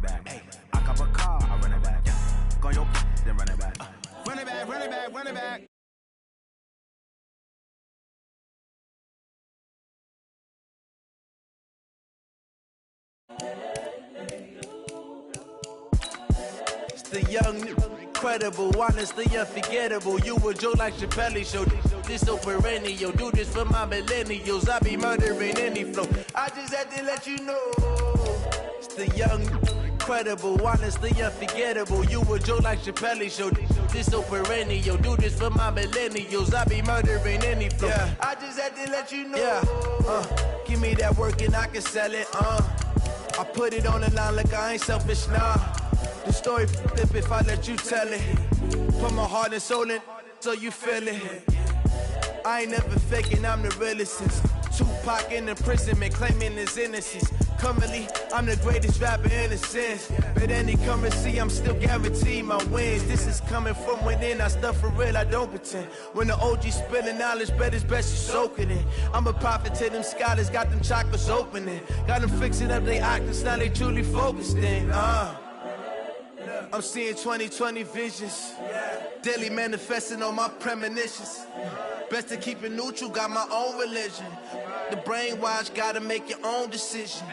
back. Hey, I cop a car, I run it back. Go on your then run it back. Run it back, run it back, run it back. It's the young, incredible, honestly unforgettable. You a joke like Chappelle show. This so perennial. Do this for my millennials. I be murdering any flow. I just had to let you know. It's the young, incredible, honestly unforgettable. You a joke like Chappelle show. This so perennial. Do this for my millennials. I be murdering any flow. Yeah. I just had to let you know. Yeah. Give me that work and I can sell it. I put it on the line like I ain't selfish, nah. The story flip if I let you tell it. Put my heart and soul in so you feel it. I ain't never faking, I'm the realest since Tupac in imprisonment, claiming his innocence. Currently, I'm the greatest rapper in a sense. But any currency, I'm still guaranteed my wins. This is coming from within, I stuff for real, I don't pretend. When the OG spilling knowledge, bet it's best you soak it in. I'm a prophet to them scholars, got them chakras opening. Got them fixing up they octaves, now they truly focused in. I'm seeing 2020 visions. Daily manifesting on my premonitions. Best to keep it neutral, got my own religion. The brainwash, gotta make your own decision.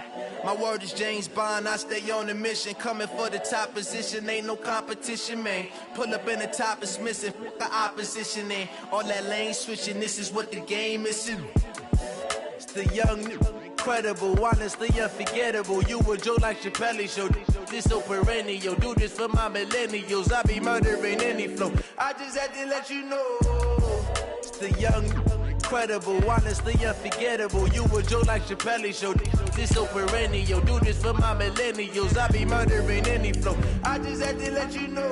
My word is James Bond, I stay on the mission. Coming for the top position, ain't no competition, man. Pull up in the top, it's missing, the opposition ain't. All that lane switching, this is what the game is. It's the young, incredible, honestly unforgettable. You a joke like Chappelle show. This so perennial. Do this for my millennials. I be murdering any flow. I just had to let you know. It's the young, incredible, honestly unforgettable. You a joke like Chappelle show. This so perennial. Do this for my millennials. I be murdering any flow. I just had to let you know.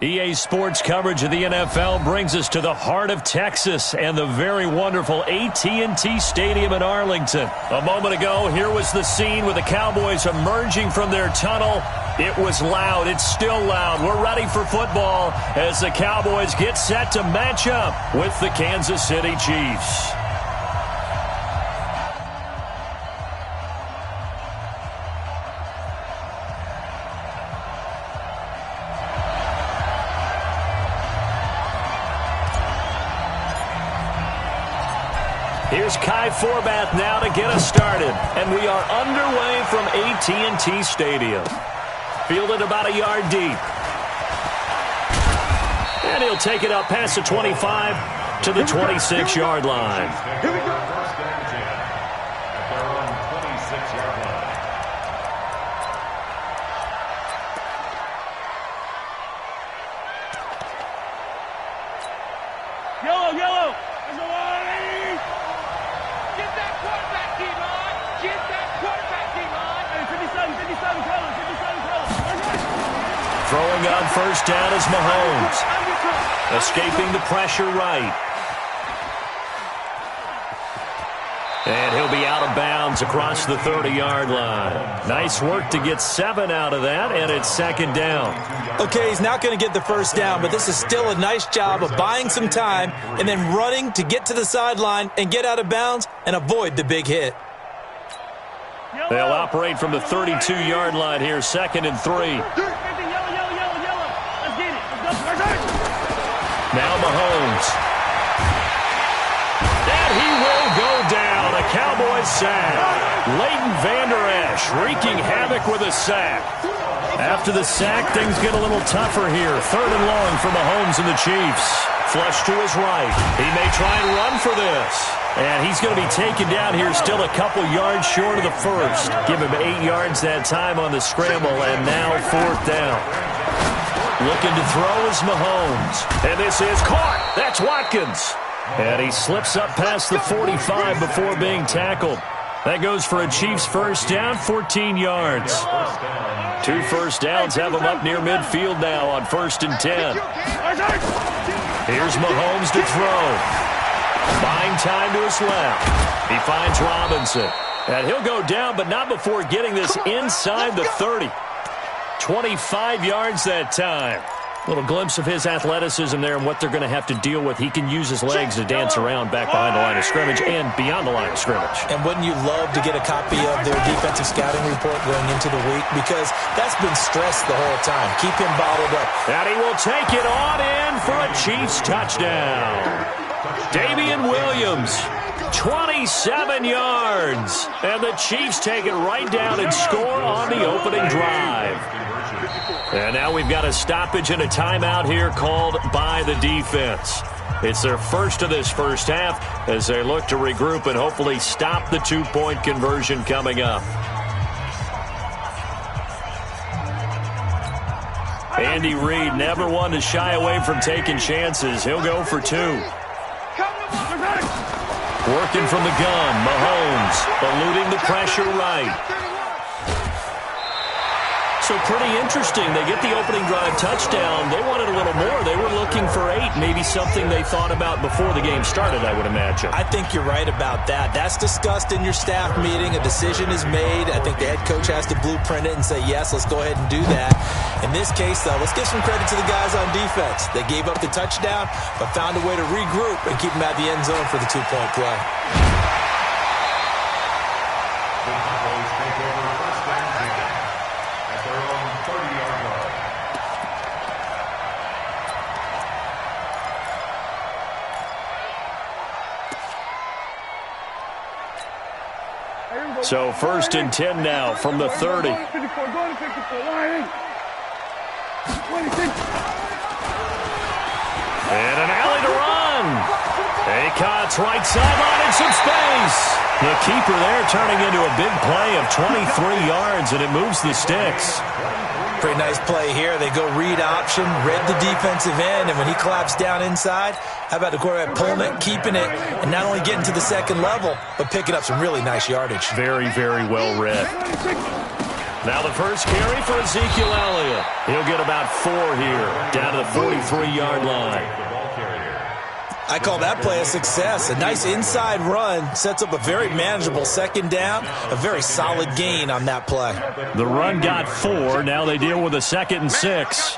EA Sports coverage of the NFL brings us to the heart of Texas and the very wonderful AT&T Stadium in Arlington. A moment ago, here was the scene with the Cowboys emerging from their tunnel. It was loud. It's still loud. We're ready for football as the Cowboys get set to match up with the Kansas City Chiefs. Here's Kai Forbath now to get us started. And we are underway from AT&T Stadium. Fielded about a yard deep. And he'll take it up past the 25 to the 26-yard line. Here we go. First down 10 at their own 26-yard line. Yellow, yellow. There's a line. Get that quarterback team on. Get that quarterback team on. Hey, 57 colors, 57 colors. Throwing on first down is Mahomes. Escaping the pressure right. And he'll be out of bounds across the 30-yard line. Nice work to get 7 out of that, and it's second down. Okay, he's not going to get the first down, but this is still a nice job of buying some time and then running to get to the sideline and get out of bounds and avoid the big hit. They'll operate from the 32-yard line here, 2nd and 3. Now Mahomes. And he will go down. A Cowboys sack. Leighton Vander Esch wreaking havoc with a sack. After the sack, things get a little tougher here. 3rd and long for Mahomes and the Chiefs. Flush to his right. He may try and run for this. And he's going to be taken down here still a couple yards short of the first. Give him 8 yards that time on the scramble, and now 4th down. Looking to throw is Mahomes. And this is caught. That's Watkins. And he slips up past the 45 before being tackled. That goes for a Chiefs first down, 14 yards. 2 first downs have him up near midfield now on 1st and 10. Here's Mahomes to throw. Buying time to his left. He finds Robinson. And he'll go down, but not before getting this inside the 30. 25 yards that time. A little glimpse of his athleticism there and what they're going to have to deal with. He can use his legs to dance around back behind the line of scrimmage and beyond the line of scrimmage. And wouldn't you love to get a copy of their defensive scouting report going into the week? Because that's been stressed the whole time. Keep him bottled up. And he will take it on in for a Chiefs touchdown. Damian Williams, 27 yards. And the Chiefs take it right down and score on the opening drive. And now we've got a stoppage and a timeout here called by the defense. It's their first of this first half as they look to regroup and hopefully stop the 2-point conversion coming up. Andy Reid, never one to shy away from taking chances. He'll go for 2. Working from the gun, Mahomes eluding the pressure right. So pretty interesting. They get the opening drive touchdown. They wanted a little more. They were looking for 8, maybe something they thought about before the game started, I would imagine. I think you're right about that. That's discussed in your staff meeting. A decision is made. I think the head coach has to blueprint it and say, yes, let's go ahead and do that. In this case, though, let's give some credit to the guys on defense. They gave up the touchdown, but found a way to regroup and keep them at the end zone for the 2-point play. So 1st and 10 now from the 30. And an alley to run. Acott's right sideline and some space. The keeper there turning into a big play of 23 yards, and it moves the sticks. Pretty nice play here. They go read option, read the defensive end, and when he collapsed down inside, how about the quarterback pulling it, keeping it, and not only getting to the second level, but picking up some really nice yardage. Very, very well read. Now the first carry for Ezekiel Elliott. He'll get about 4 here, down to the 43-yard line. I call that play a success. A nice inside run sets up a very manageable second down, a very solid gain on that play. The run got 4. Now they deal with a 2nd and 6.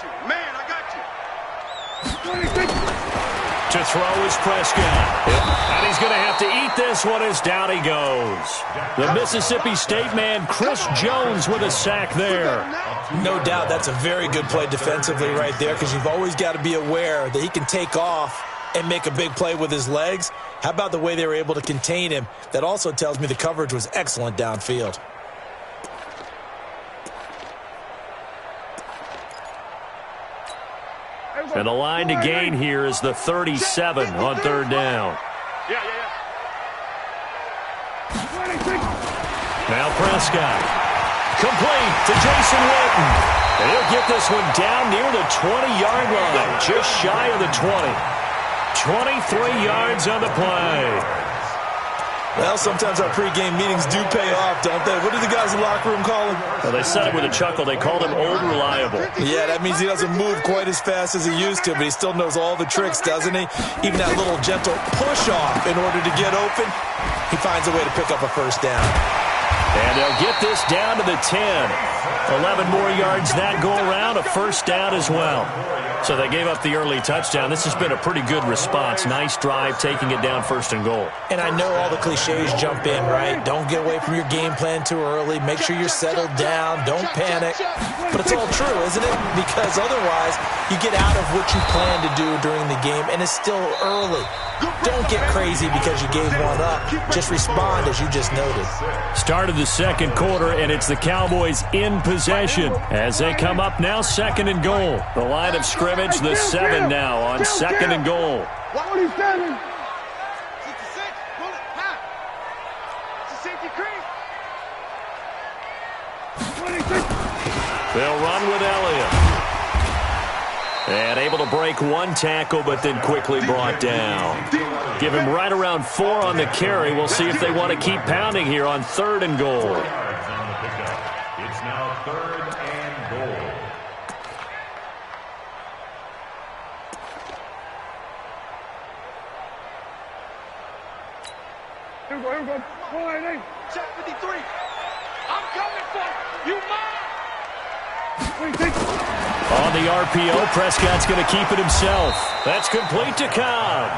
To throw is Prescott. And he's going to have to eat this one as down he goes. The Mississippi State man, Chris Jones, with a sack there. No doubt that's a very good play defensively right there, because you've always got to be aware that he can take off and make a big play with his legs. How about the way they were able to contain him? That also tells me the coverage was excellent downfield. And the line to gain here is the 37 on 3rd down. Now Prescott. Complete to Jason Witten. And he'll get this one down near the 20-yard line, just shy of the 20. 23 yards on the play. Well, sometimes our pregame meetings do pay off, don't they? What do the guys in the locker room call him? Well, they said it with a chuckle. They called him Old Reliable. Yeah, that means he doesn't move quite as fast as he used to, but he still knows all the tricks, doesn't he? Even that little gentle push-off in order to get open, he finds a way to pick up a first down. And they'll get this down to the 10. 11 more yards that go around, a first down as well. So they gave up the early touchdown. This has been a pretty good response. Nice drive, taking it down 1st and goal. And I know all the cliches jump in, right? Don't get away from your game plan too early. Make sure you're settled down. Don't panic. But it's all true, isn't it? Because otherwise, you get out of what you plan to do during the game, and it's still early. Don't get crazy because you gave one up. Just respond as you just noted. Start of the second quarter, and it's the Cowboys in possession as they come up now 2nd and goal. The line of scrimmage, the 7 now on 2nd and goal. They'll run with Elliott. And able to break one tackle, but then quickly brought down. Give him right around 4 on the carry. We'll see if they want to keep pounding here on 3rd and goal. It's now 3rd and goal. Here we go. Check 53. I'm coming for you. On the RPO, Prescott's going to keep it himself. That's complete to Cobb.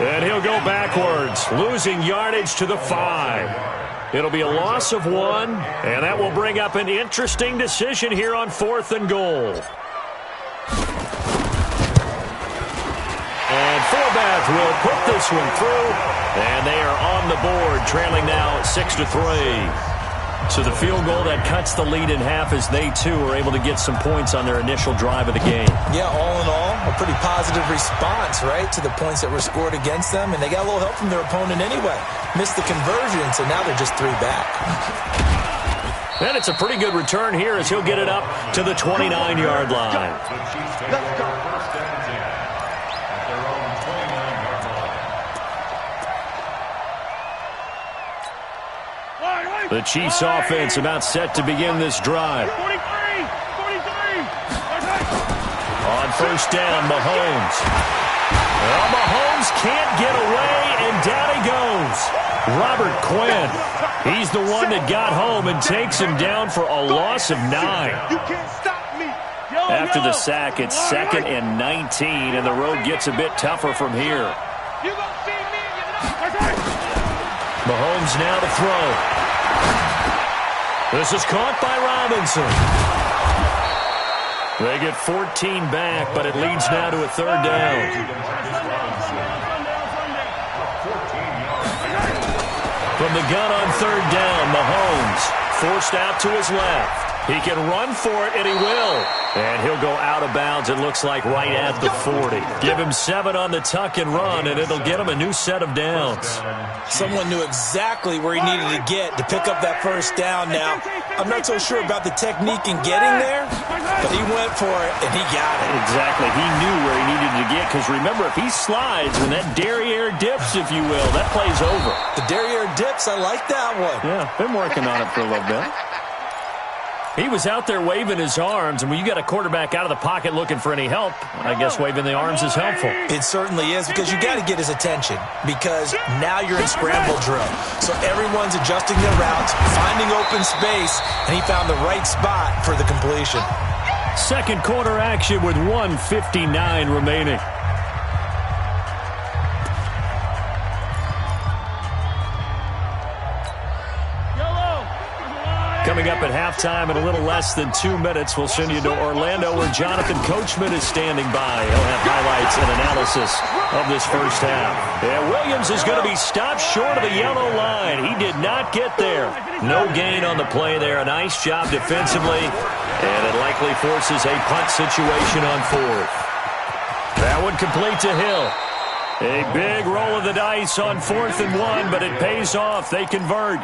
And he'll go backwards, losing yardage to the 5. It'll be a loss of 1, and that will bring up an interesting decision here on 4th and goal. And Forbath will put this one through, and they are on the board, trailing now 6-3. So the field goal that cuts the lead in half as they, too, are able to get some points on their initial drive of the game. Yeah, all in all, a pretty positive response, right, to the points that were scored against them. And they got a little help from their opponent anyway. Missed the conversion, so now they're just 3 back. And it's a pretty good return here as he'll get it up to the 29-yard line. Let's go. First down and 10 at their own 29-yard line. The Chiefs offense about set to begin this drive. 43. On first down, Mahomes. Well, Mahomes can't get away, and down he goes. Robert Quinn. He's the one that got home and takes him down for a loss of 9. You can't stop me. After the sack, it's 2nd and 19, and the road gets a bit tougher from here. You gonna see me? Mahomes now to throw. This is caught by Robinson. They get 14 back, but it leads now to a 3rd down. From the gun on 3rd down, Mahomes forced out to his left. He can run for it, and he will. And he'll go out of bounds, it looks like, right at the 40. Give him 7 on the tuck and run, and it'll get him a new set of downs. Someone knew exactly where he needed to get to pick up that first down now. I'm not so sure about the technique in getting there, but he went for it, and he got it. Exactly. He knew where he needed to get, because remember, if he slides, when that derriere dips, if you will, that play's over. The derriere dips, I like that one. Yeah, been working on it for a little bit. He was out there waving his arms, and when you got a quarterback out of the pocket looking for any help, I guess waving the arms is helpful. It certainly is, because you got to get his attention, because now you're in scramble drill. So everyone's adjusting their routes, finding open space, and he found the right spot for the completion. Second quarter action with 1:59 remaining. Coming up at halftime in a little less than 2 minutes, we'll send you to Orlando where Jonathan Coachman is standing by. He'll have highlights and analysis of this first half. And Williams is going to be stopped short of the yellow line. He did not get there. No gain on the play there. A nice job defensively. And it likely forces a punt situation on 4th. That one complete to Hill. A big roll of the dice on 4th and 1, but it pays off. They convert.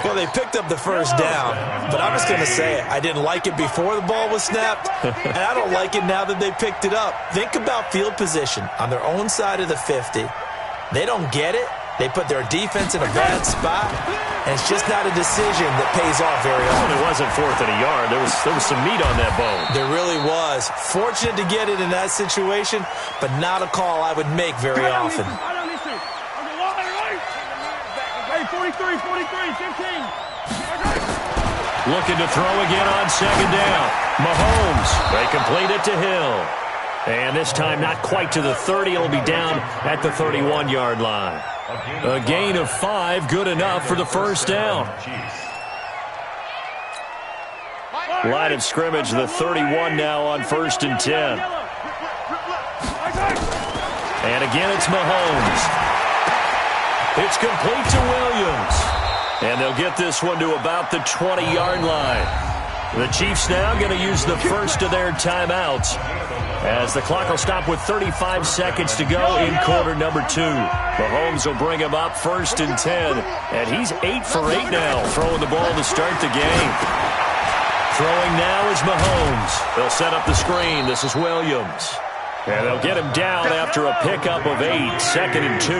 Well, they picked up the first down, but I'm just going to say it. I didn't like it before the ball was snapped, and I don't like it now that they picked it up. Think about field position on their own side of the 50. They don't get it. They put their defense in a bad spot, and it's just not a decision that pays off very often. It wasn't 4th and a yard. There was some meat on that bone. There really was. Fortunate to get it in that situation, but not a call I would make very often. 43, 15. Looking to throw again on 2nd down. Mahomes, they complete it to Hill. And this time not quite to the 30. It'll be down at the 31-yard line. A gain of 5, good enough for the first down. Line of scrimmage, the 31 now on 1st and 10. And again, it's Mahomes. It's complete to Williams. And they'll get this one to about the 20-yard line. The Chiefs now going to use the first of their timeouts, as the clock will stop with 35 seconds to go in quarter number 2. Mahomes will bring him up 1st and 10. And he's 8 for 8 now, throwing the ball to start the game. Throwing now is Mahomes. They'll set up the screen. This is Williams. And they'll get him down after a pickup of 8, 2nd and 2.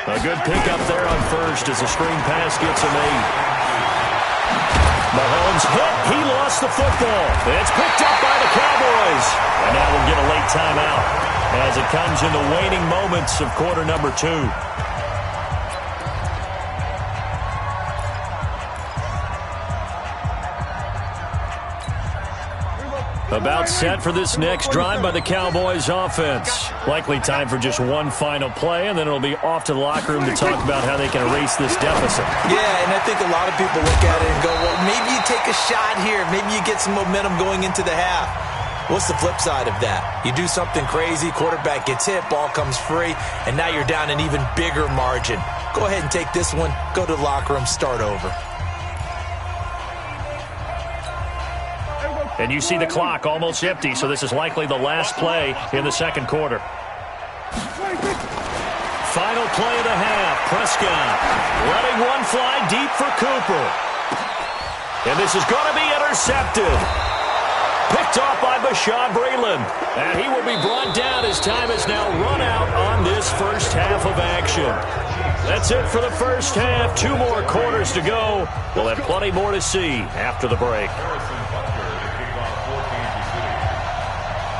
A good pickup there on 1st as the screen pass gets him 8. Mahomes hit. He lost the football. It's picked up by the Cowboys. And now we'll get a late timeout as it comes in the waning moments of quarter number 2. About set for this next drive by the Cowboys offense. Likely time for just one final play, and then it'll be off to the locker room to talk about how they can erase this deficit. Yeah, and I think a lot of people look at it and go, well, maybe you take a shot here. Maybe you get some momentum going into the half. What's the flip side of that? You do something crazy, quarterback gets hit, ball comes free, and now you're down an even bigger margin. Go ahead and take this one, go to the locker room, start over. And you see the clock almost empty, so this is likely the last play in the second quarter. Final play of the half. Prescott letting one fly deep for Cooper. And this is going to be intercepted. Picked off by Bashaud Breeland. And he will be brought down as time is now run out on this first half of action. That's it for the first half. 2 more quarters to go. We'll have plenty more to see after the break.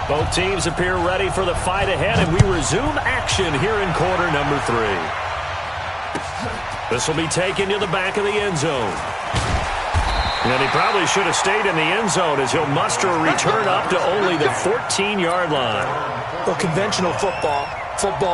Both teams appear ready for the fight ahead, and we resume action here in quarter number 3. This will be taken to the back of the end zone. And he probably should have stayed in the end zone as he'll muster a return up to only the 14-yard line. Well, conventional football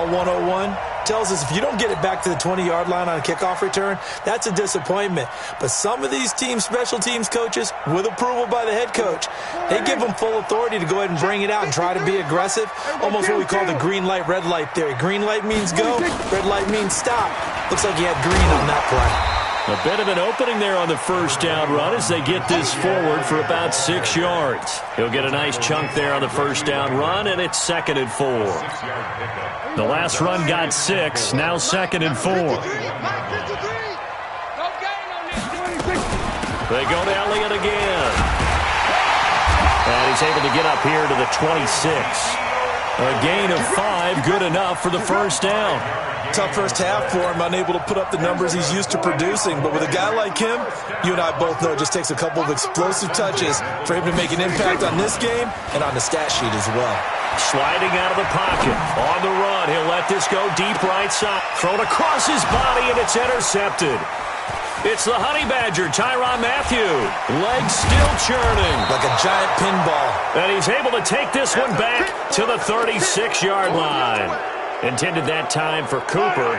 101, tells us if you don't get it back to the 20-yard line on a kickoff return, that's a disappointment. But some of these team special teams coaches, with approval by the head coach, they give them full authority to go ahead and bring it out and try to be aggressive. Almost what we call the green light, red light theory. Green light means go, red light means stop. Looks like he had green on that play. A bit of an opening there on the first down run as they get this forward for about 6 yards. He'll get a nice chunk there on the first down run, and it's 2nd and 4. The last run got 6, now 2nd and 4. They go to Elliott again. And he's able to get up here to the 26. A gain of 5, good enough for the first down. Tough first half for him, unable to put up the numbers he's used to producing. But with a guy like him, you and I both know it just takes a couple of explosive touches for him to make an impact on this game and on the stat sheet as well. Sliding out of the pocket. On the run, he'll let this go deep right side. Thrown across his body, and it's intercepted. It's the Honey Badger, Tyrann Mathieu. Legs still churning. Like a giant pinball. And he's able to take this one back to the 36-yard line. Intended that time for Cooper.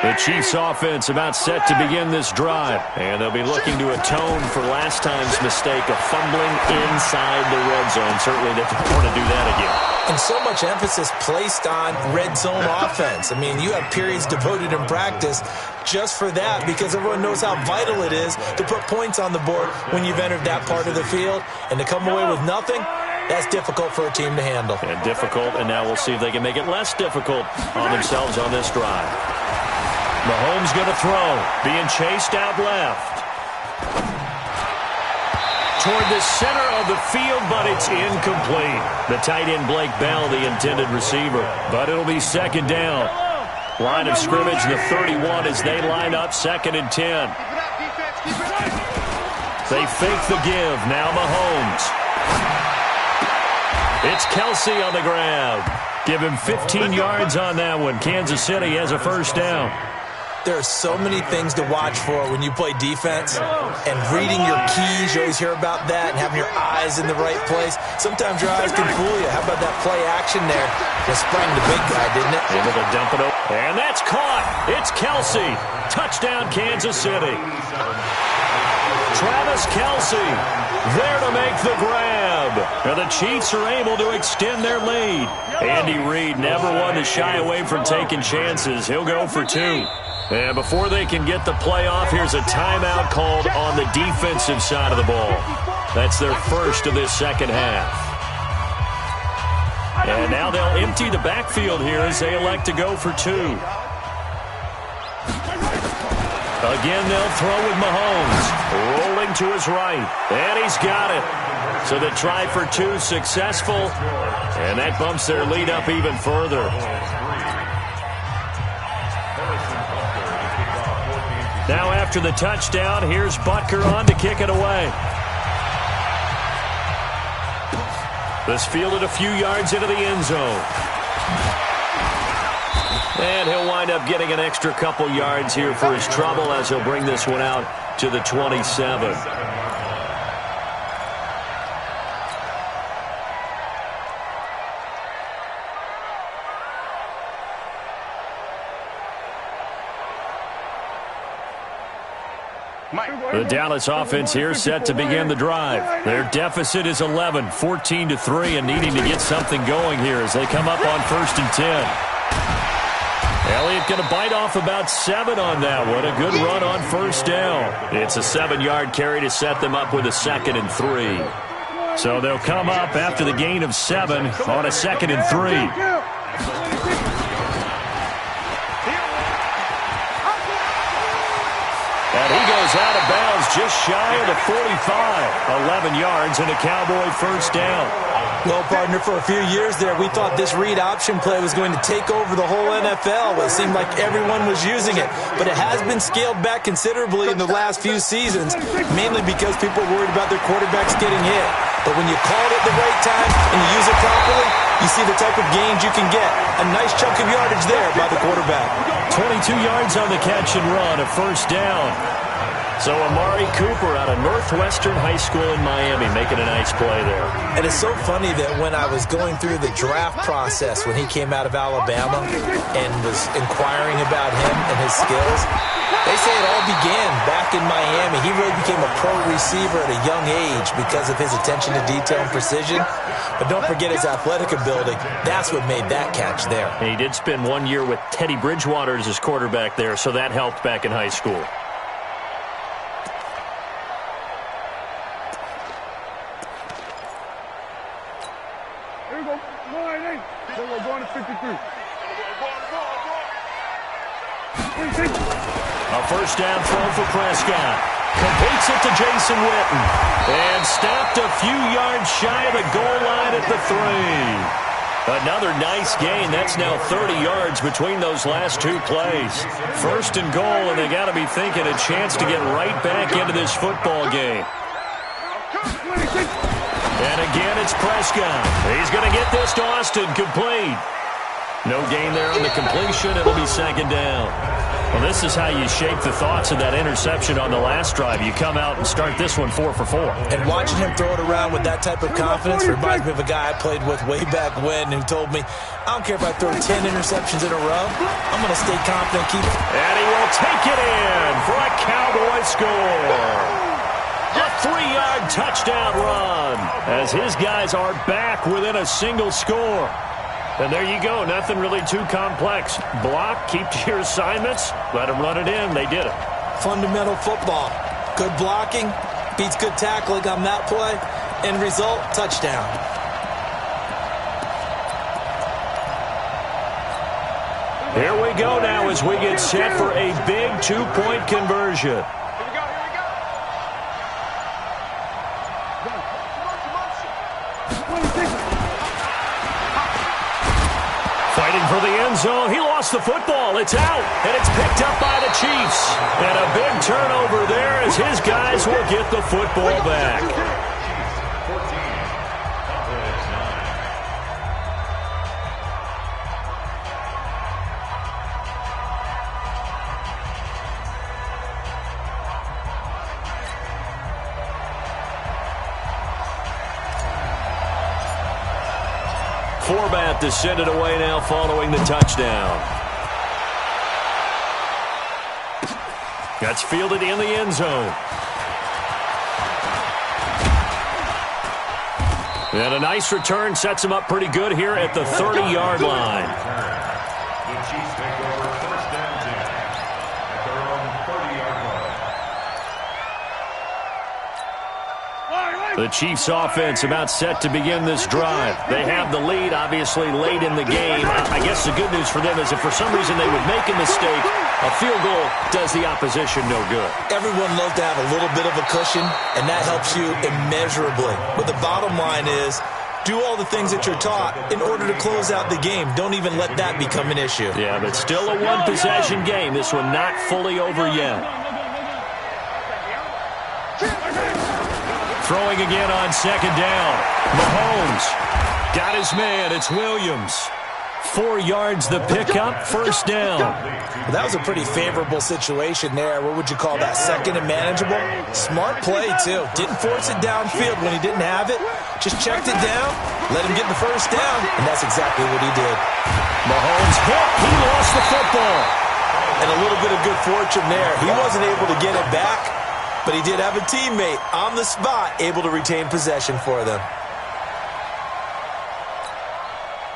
The Chiefs offense about set to begin this drive. And they'll be looking to atone for last time's mistake of fumbling inside the red zone. Certainly they don't want to do that again. And so much emphasis placed on red zone offense. I mean, you have periods devoted in practice just for that because everyone knows how vital it is to put points on the board when you've entered that part of the field. And to come away with nothing, that's difficult for a team to handle. And difficult, and now we'll see if they can make it less difficult on themselves on this drive. Mahomes going to throw, being chased out left. Toward the center of the field, but it's incomplete. The tight end, Blake Bell, the intended receiver. But it'll be 2nd down. Line of scrimmage, the 31 as they line up 2nd and 10. They fake the give. Now Mahomes. It's Kelsey on the grab. Give him 15 yards on that one. Kansas City has a first down. There are so many things to watch for when you play defense, and reading your keys, you always hear about that, and having your eyes in the right place. Sometimes your eyes can fool you. How about that play action there? It sprang the big guy, didn't it? Able to dump it over. And that's caught. It's Kelsey. Touchdown, Kansas City. Travis Kelsey there to make the grab. And the Chiefs are able to extend their lead. Andy Reid never one to shy away from taking chances. He'll go for 2. And before they can get the play off, here's a timeout called on the defensive side of the ball. That's their first of this second half. And now they'll empty the backfield here as they elect to go for 2. Again, they'll throw with Mahomes. Rolling to his right. And he's got it. So the try for 2 successful. And that bumps their lead up even further. Now after the touchdown, here's Butker on to kick it away. This fielded a few yards into the end zone. And he'll wind up getting an extra couple yards here for his trouble as he'll bring this one out to the 27. The Dallas offense here set to begin the drive. Their deficit is 11, 14-3, and needing to get something going here as they come up on 1st and 10. Elliott going to bite off about 7 on that one. A good run on 1st down. It's a 7-yard carry to set them up with a 2nd and 3. So they'll come up after the gain of 7 on a 2nd and 3. And he goes out of bounds just shy of the 45. 11 yards and a Cowboy first down. Well, partner, for a few years there, we thought this read option play was going to take over the whole NFL. It seemed like everyone was using it. But it has been scaled back considerably in the last few seasons, mainly because people are worried about their quarterbacks getting hit. But when you call it at the right time and you use it properly, you see the type of gains you can get. A nice chunk of yardage there by the quarterback. 22 yards on the catch and run, a first down. So Amari Cooper out of Northwestern High School in Miami making a nice play there. And it's so funny that when I was going through the draft process when he came out of Alabama and was inquiring about him and his skills, they say it all began back in Miami. He really became a pro receiver at a young age because of his attention to detail and precision. But don't forget his athletic ability. That's what made that catch there. And he did spend 1 year with Teddy Bridgewater as his quarterback there, so that helped back in high school. Here we go. We're going to 53. A first down throw for Prescott. Completes it to Jason Witten. And stopped a few yards shy of the goal line at the 3. Another nice gain. That's now 30 yards between those last 2 plays. First and goal, and they got to be thinking a chance to get right back into this football game. And again, it's Prescott. He's going to get this to Austin, complete. No gain there on the completion. It'll be second down. Well, this is how you shape the thoughts of that interception on the last drive. You come out and start this one 4 for 4. And watching him throw it around with that type of confidence reminds me of a guy I played with way back when who told me, I don't care if I throw 10 interceptions in a row. I'm going to stay confident, keep it. And he will take it in for a Cowboy score. A 3-yard touchdown run as his guys are back within a single score. And there you go. Nothing really too complex. Block, keep to your assignments, let them run it in. They did it. Fundamental football. Good blocking beats good tackling on that play. End result, touchdown. Here we go now as we get set for a big 2-point conversion. for the end zone. He lost the football. It's out, and it's picked up by the Chiefs. And a big turnover there as his guys will get the football back. Chiefs 14, Cowboys 9. Forbat to send it away now following the touchdown. That's fielded in the end zone. And a nice return sets him up pretty good here at the 30-yard line. The Chiefs take over first and 10 at their own 30-yard line. The Chiefs offense about set to begin this drive. They have the lead, obviously, late in the game. I guess the good news for them is if for some reason they would make a mistake, a field goal does the opposition no good. Everyone loves to have a little bit of a cushion, and that helps you immeasurably. But the bottom line is, do all the things that you're taught in order to close out the game. Don't even let that become an issue. Yeah, but still a one-possession game. This one not fully over yet. Throwing again on second down. Mahomes got his man. It's Williams. 4 yards the pickup, first down. Well, that was a pretty favorable situation there. What would you call that? Second and manageable? Smart play, too. Didn't force it downfield when he didn't have it. Just checked it down, let him get the first down, and that's exactly what he did. Mahomes hit. He lost the football. And a little bit of good fortune there. He wasn't able to get it back, but he did have a teammate on the spot able to retain possession for them.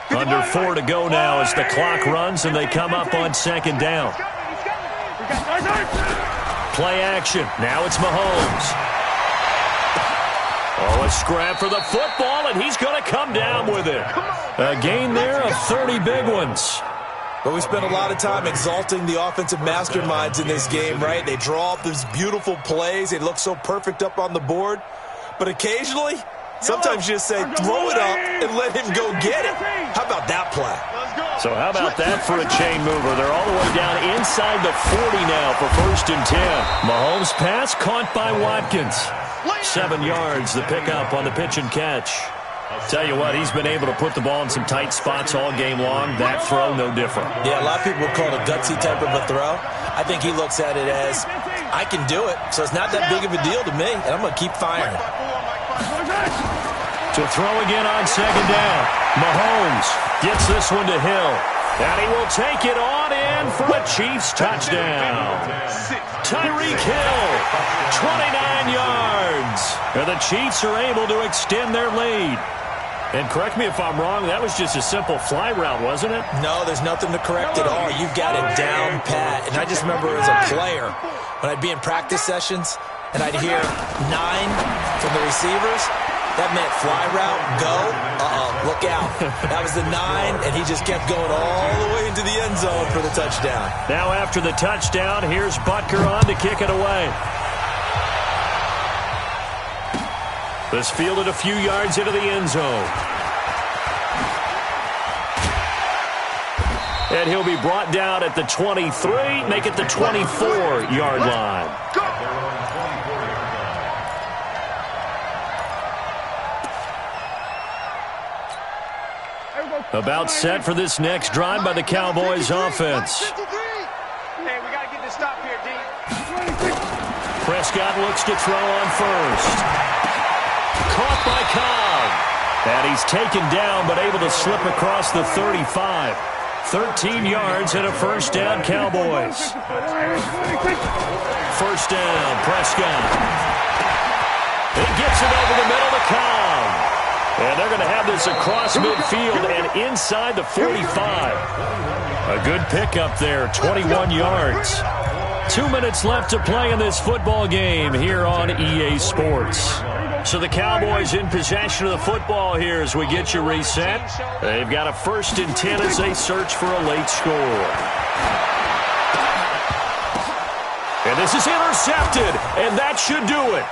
Under 4 to go now as the clock runs and they come up on second down. Play action. Now it's Mahomes. Oh, a scrap for the football, and he's going to come down with it. A gain there of 30 big ones. But we spent a lot of time exalting the offensive masterminds in this game, right? They draw up these beautiful plays. They look so perfect up on the board. But occasionally, sometimes you just say, throw it up and let him go get it. How about that play? So how about that for a chain mover? They're all the way down inside the 40 now for first and 10. Mahomes' pass caught by Watkins. 7 yards, the pickup on the pitch and catch. Tell you what, he's been able to put the ball in some tight spots all game long. That throw, no different. Yeah, a lot of people would call it a gutsy type of a throw. I think he looks at it as, I can do it, so it's not that big of a deal to me, and I'm going to keep firing. To throw again on second down. Mahomes gets this one to Hill. And he will take it on in for a Chiefs touchdown. Tyreek Hill, 29 yards. And the Chiefs are able to extend their lead. And correct me if I'm wrong, that was just a simple fly route, wasn't it? No, there's nothing to correct at all. You've got it down pat. And I just remember as a player, when I'd be in practice sessions, and I'd hear 9 from the receivers, that meant fly route, go, look out. That was the 9, and he just kept going all the way into the end zone for the touchdown. Now after the touchdown, here's Butker on to kick it away. This fielded a few yards into the end zone. And he'll be brought down at the 23, make it the 24-yard line. About set for this next drive by the Cowboys offense. Hey, we got to get this stop here, D. Prescott looks to throw on first. Caught by Cobb. And he's taken down but able to slip across the 35. 13 yards and a first down, Cowboys. First down, Prescott. He gets it over the middle to Cobb. And they're going to have this across midfield and inside the 45. A good pickup there, 21 yards. 2 minutes left to play in this football game here on EA Sports. So the Cowboys in possession of the football here as we get you reset. They've got a first and 10 as they search for a late score. And this is intercepted, and that should do it.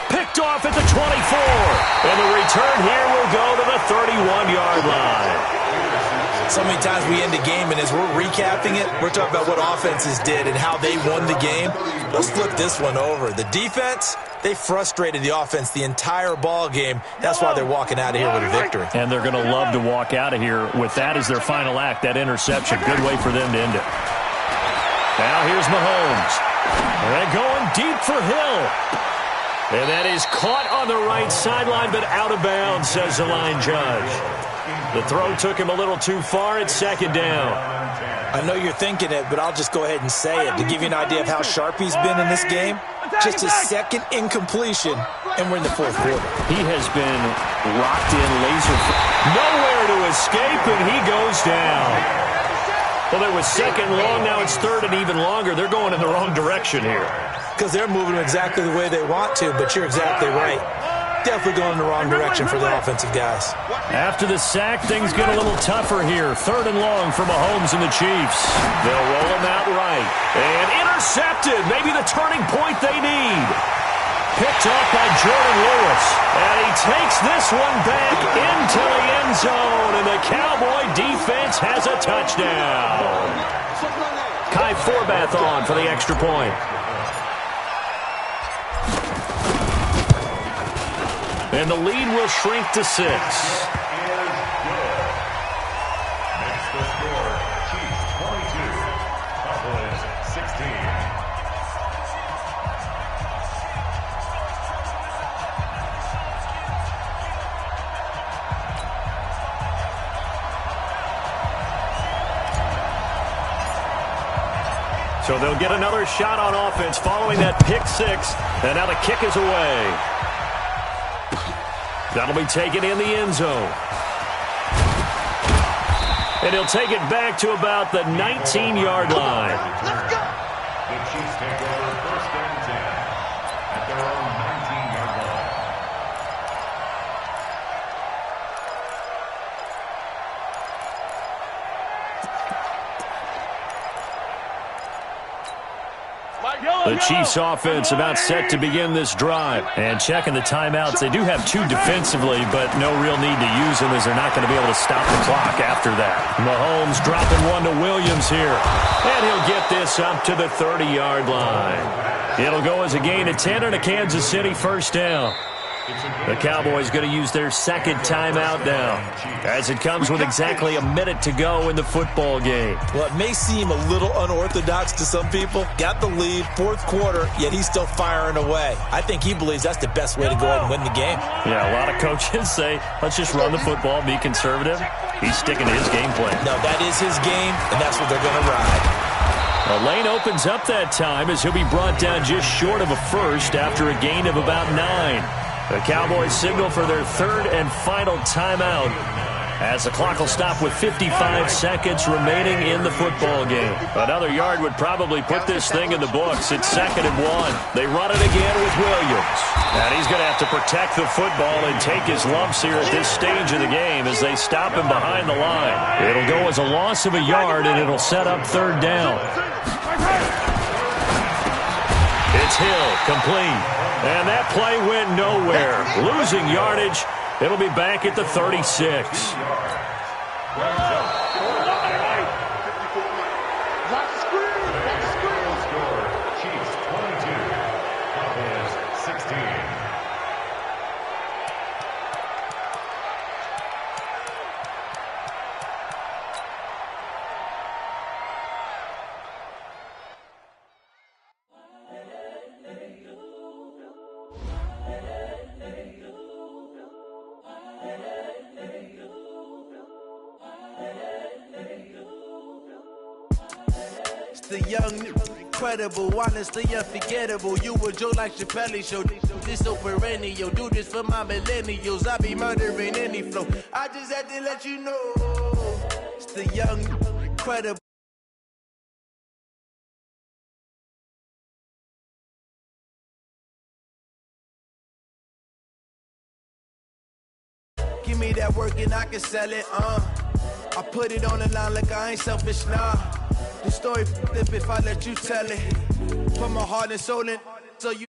Picked off at the 24. And the return here will go to the 31-yard line. So many times we end a game, and as we're recapping it, we're talking about what offenses did and how they won the game. Let's flip this one over. The defense, they frustrated the offense the entire ball game. That's why they're walking out of here with a victory. And they're going to love to walk out of here with that as their final act, that interception. Good way for them to end it. Now here's Mahomes. And going deep for Hill. And that is caught on the right sideline, but out of bounds, says the line judge. The throw took him a little too far. It's second down. I know you're thinking it, but I'll just go ahead and say it. To give you an idea of how sharp he's been in this game, just a second incompletion, and we're in the fourth quarter. He has been locked in laser. Nowhere to escape, and he goes down. Well, it was second long. Now it's third and even longer. They're going in the wrong direction here. Because they're moving exactly the way they want to, but you're exactly right. Definitely going in the wrong direction for the offensive guys. After the sack, things get a little tougher here. Third and long for Mahomes and the Chiefs. They'll roll him out right. And intercepted. Maybe the turning point they need. Picked up by Jordan Lewis. And he takes this one back into the end zone. And the Cowboy defense has a touchdown. Kai Forbath on for the extra point. And the lead will shrink to 6. Makes the score Chiefs 22, Cowboys 16. So they'll get another shot on offense following that pick 6. And now the kick is away. That'll be taken in the end zone. And he'll take it back to about the 19-yard line. Let's go. The Chiefs take over first and 10 at their own 19-yard line. The Chiefs offense about set to begin this drive. And checking the timeouts, they do have 2 defensively, but no real need to use them as they're not going to be able to stop the clock after that. Mahomes dropping one to Williams here. And he'll get this up to the 30-yard line. It'll go as a gain of 10 and a Kansas City first down. The Cowboys going to use their second timeout now, as it comes with exactly a minute to go in the football game. Well, it may seem a little unorthodox to some people. Got the lead, fourth quarter, yet he's still firing away. I think he believes that's the best way to go ahead and win the game. Yeah, a lot of coaches say, let's just run the football, be conservative. He's sticking to his game plan. No, that is his game, and that's what they're going to ride. The lane opens up that time as he'll be brought down just short of a first after a gain of about 9. The Cowboys signal for their third and final timeout as the clock will stop with 55 seconds remaining in the football game. Another yard would probably put this thing in the books. It's 2nd and 1. They run it again with Williams. And he's going to have to protect the football and take his lumps here at this stage of the game as they stop him behind the line. It'll go as a loss of a yard, and it'll set up third down. It's Hill, complete. And that play went nowhere. Losing yardage. It'll be back at the 36. Chiefs 22, Cowboys 16. The young, incredible, honestly unforgettable. You a Joe like Chappelle show. This so perennial. Do this for my millennials. I be murdering any flow. I just had to let you know. It's the young, incredible. Give me that work and I can sell it. I put it on the line like I ain't selfish, nah. The story flip if I let you tell it. Put my heart and soul in, so you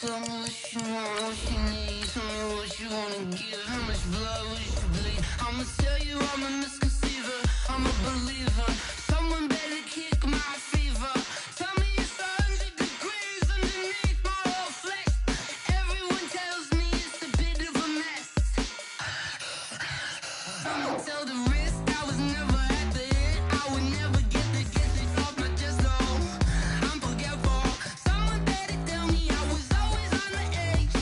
Tell me what you want, what you need. Tell me what you wanna give. How much blood would you bleed? I'ma tell you I'm a misconceiver. I'm a believer. Someone better kick my fever. Tell me it's 100 degrees underneath my whole flesh. Everyone tells me it's a bit of a mess. I'ma tell the risk I was never at the end. I would never get this off my chest though. I'm forgetful. Someone better tell me I was always on the edge.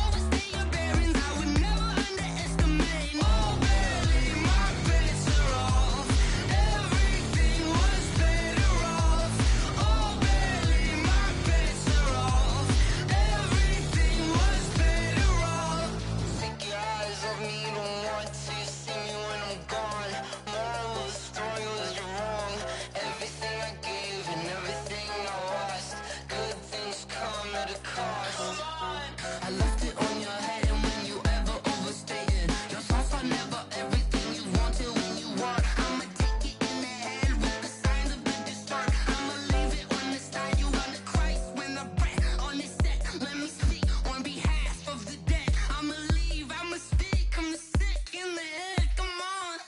Overstay your bearings, I would never underestimate. Oh barely, my bets are off. Everything was better off. Oh barely, my bets are off. Everything was better off. Take your eyes off me, don't want to see me when I'm gone. Moral of the story was you're wrong. Everything I gave and everything I lost. Good things come at a cost. I left it on your head, and when you ever overstay it, your thoughts are never everything you wanted when you want. I'ma take it in the head with the signs of the distort. I'ma leave it on the side. You on the Christ when I breath on this set. Let me speak on behalf of the dead. I'ma leave, I'ma speak. I'm sick in the head. Come on,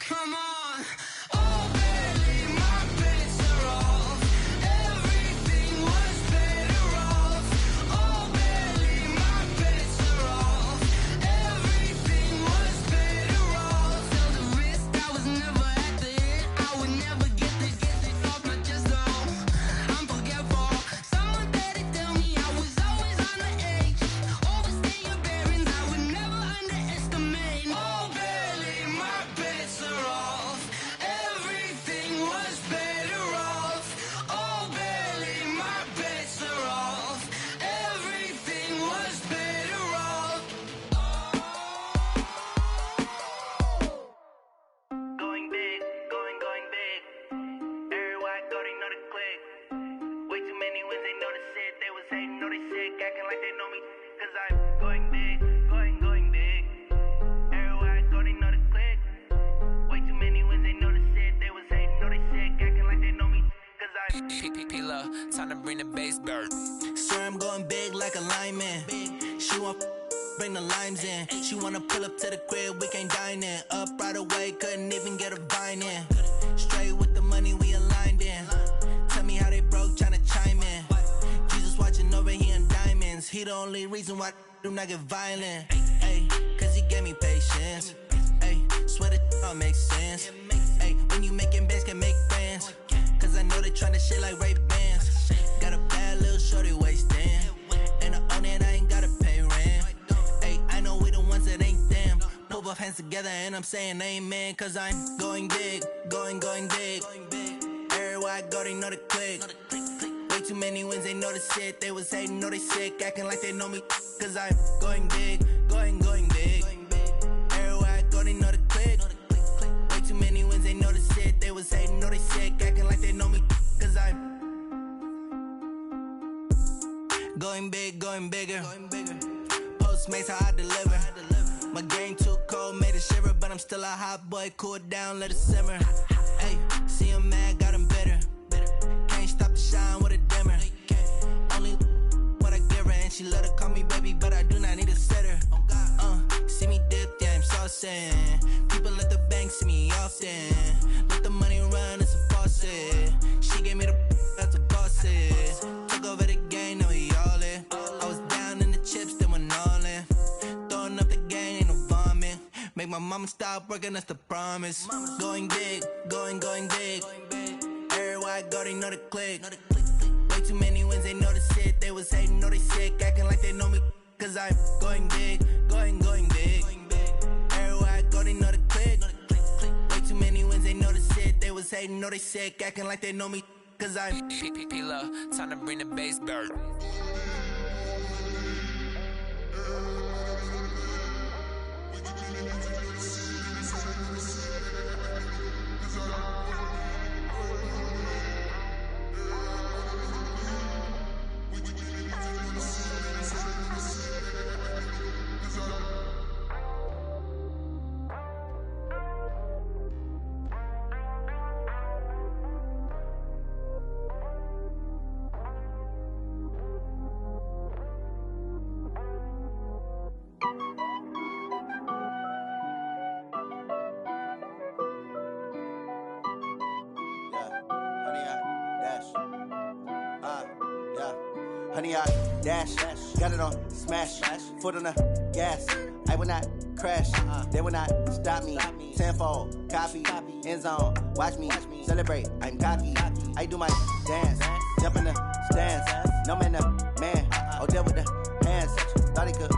come on. Oh barely, my bets are off. Everything was better off. Oh barely, my bets are off. Everything was better off. Tell the risk I was never at the end. I would never get this off my chest though. I'm forgetful. Someone better tell me I was always on the edge. Overstay your bearings, I would never underestimate. Oh barely, my bets are off. Everything was better off. Oh barely, my bets are off. Everything was better off. Going big, going big. Everywhere I go, they know the click. Way too many wins, they know the shit. They was hating, know they sick, acting like they know me. Cause I'm going big, going big. Everywhere I go, they know the click. Way too many wins, they know the shit. They was hating, know they sick, acting like they know me. Cause I'm P-P-P-Lo, time to bring the bass bird. swear I'm going big like a lineman. She want bring the limes in. She wanna pull up to the crib, we can't dine in. Up right away, couldn't even get a vine in. Straight with the money we aligned in. Tell me how they broke, tryna chime in. Jesus watching over here in diamonds. He the only reason why I do not get violent. Ay, cause he gave me patience. Ay, swear that all makes sense. Ay, when you making bands, can make friends. Cause I know they tryna shit like Ray-Bans. Got a bad little shorty wasting. And I own it, I ain't gotta pay rent. Ay, I know we the ones that ain't them. Pull both hands together and I'm saying amen. Cause I'm going big, going big. Everywhere I go, they know the click. Way too many wins, they know the shit. They was hating, know they sick, acting like they know me. Cause I'm going big, going big. Everywhere I go, they know the click. Way too many wins, they know the shit. They was hating, know they sick, acting like they know me. Cause I'm going big, going bigger. Postmates, how I deliver. My game too cold, made it shiver. But I'm still a hot boy, cool it down, let it simmer. Hey, see him mad, got him bitter. Can't stop the shine with a dimmer. Only what I give her, and she love to call me baby, but I do not need a sitter. See me dip, yeah, I'm saucing. People at the bank see me often. Let the money run, it's a faucet. She gave me the that's a bosses. Took over the game, now we all in. I was down in the chips, then went all in. Throwing up the game, ain't no vomit. Make my mama stop working, that's the promise. Going big, going big. Everywhere I go, they know the click. Way too many wins, they know the shit. They was hating, know they sick, acting like they know me. Cause I'm going big, going big. Everywhere I go, they know the click. Way too many wins, they know the shit. They was hating, know they sick, acting like they know me. Cause I'm P-P-P-Lo, time to bring the bass bird. Honey, I dash, got it on smash, foot on the gas. I will not crash, they will not stop me. Tenfold, copy, end zone, watch me celebrate. I'm cocky, I do my dance, jump in the stands. No man, the man, oh, deal with the hands. Thought he could